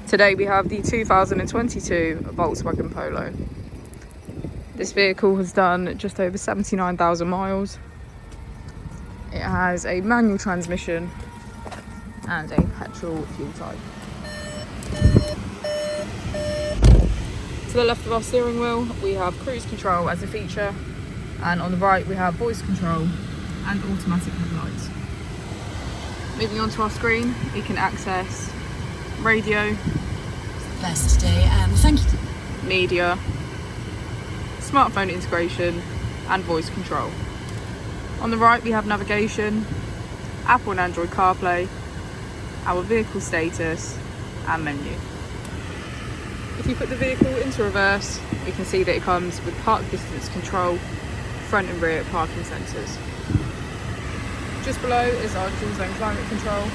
Today we have the 2022 Volkswagen Polo. This vehicle has done just over 79,000 miles. It has a manual transmission and a petrol fuel type. To the left of our steering wheel we have cruise control as a feature, and on the right we have voice control and automatic headlights. Moving on to our screen, we can access radio, best today, and thank you. Media, smartphone integration and voice control. On the right we have navigation, Apple and Android CarPlay, our vehicle status and menu. If you put the vehicle into reverse, we can see that it comes with park distance control, front and rear parking sensors. Just below is our dual zone climate control,